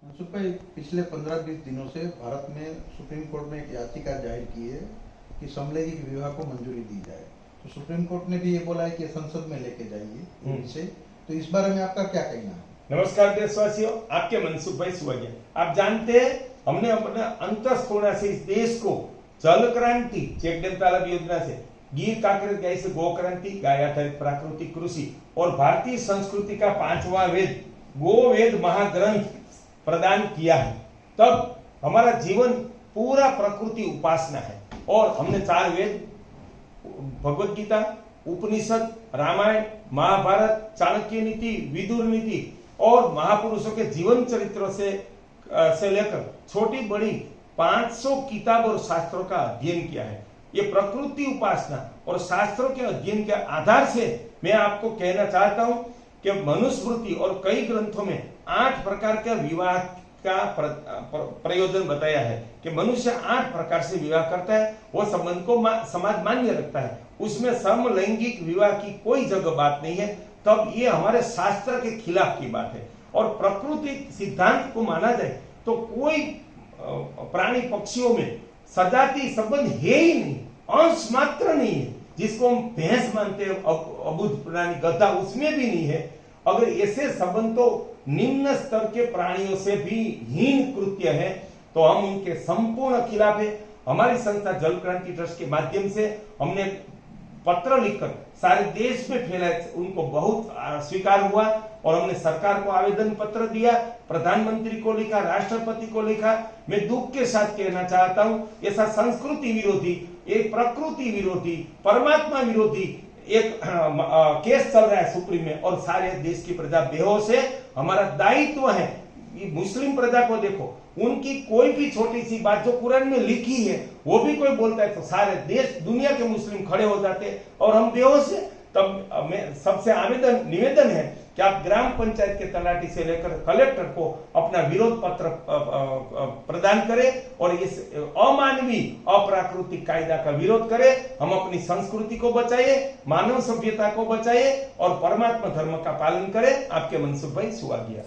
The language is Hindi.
मनसुख भाई, पिछले 15-20 दिनों से भारत में सुप्रीम कोर्ट ने एक याचिका जाहिर की है कि समलैंगिक विवाह को मंजूरी दी जाए। तो सुप्रीम कोर्ट ने भी ये बोला है कि संसद में लेके जाइए इसे। तो इस बारे में आपका क्या कहना है? नमस्कार देशवासियों, आपके मनसुख भाई सुवाग्या। आप जानते हैं, हमने अपने अंतःस्फूर्णा से इस देश को जल क्रांति, चेक डैम तालाब योजना से गिर कांकरेज गाय से गो क्रांति, गाय आधारित प्राकृतिक कृषि और भारतीय संस्कृति का 5वां वेद गो वेद महाग्रंथ प्रदान किया है। तब हमारा जीवन पूरा प्रकृति उपासना है और हमने 4 वेद, भगवत गीता, उपनिषद, रामायण, महाभारत, चाणक्य नीति, विदुर नीति और महापुरुषों के जीवन चरित्रों से लेकर छोटी बड़ी 500 किताब और शास्त्रों का अध्ययन किया है। ये प्रकृति उपासना और शास्त्रों के अध्ययन के आधार से मैं आपको कहना चाहता हूं कि मनुस्मृति और कई ग्रंथों में 8 प्रकार के विवाह का प्रयोजन बताया है कि मनुष्य 8 प्रकार से विवाह करता है, वो संबंध को समाज मान्य रखता है। उसमें समलैंगिक विवाह की कोई जगह बात नहीं है। तब ये हमारे शास्त्र के खिलाफ की बात है और प्रकृति सिद्धांत को माना जाए तो कोई प्राणी पक्षियों में सजाती संबंध है ही नहीं, अंश मात्र नहीं है। जिसको हम भैंस मानते हैं, अबुद्ध प्राणी गधा, उसमें भी नहीं है। अगर ऐसे संबंध तो निम्न स्तर के प्राणियों से भी हीन कृत्य है, तो हम उनके संपूर्ण खिलाफ है। हमारी संस्था जल क्रांति ट्रस्ट के माध्यम से हमने पत्र लिखकर सारे देश में फैलाए, उनको बहुत स्वीकार हुआ और हमने सरकार को आवेदन पत्र दिया, प्रधानमंत्री को लिखा, राष्ट्रपति को लिखा। मैं दुख के साथ कहना चाहता हूं, ऐसा संस्कृति विरोधी, एक प्रकृति विरोधी, परमात्मा विरोधी एक केस चल रहा है सुप्रीम में और सारे देश की प्रजा बेहोश है। हमारा दायित्व है, मुस्लिम प्रजा को देखो, उनकी कोई भी छोटी सी बात जो कुरान में लिखी है वो भी कोई बोलता है तो सारे देश दुनिया के मुस्लिम खड़े हो जाते और हम बेहोश है। तब मैं सबसे निवेदन है कि आप ग्राम पंचायत के तलाटी से लेकर कलेक्टर को अपना विरोध पत्र प्रदान करें और इस अमानवीय अप्राकृतिक कायदा का विरोध करें। हम अपनी संस्कृति को बचाइए, मानव सभ्यता को बचाइए और परमात्मा धर्म का पालन करें। आपके मनसुख भाई सुवाग्या।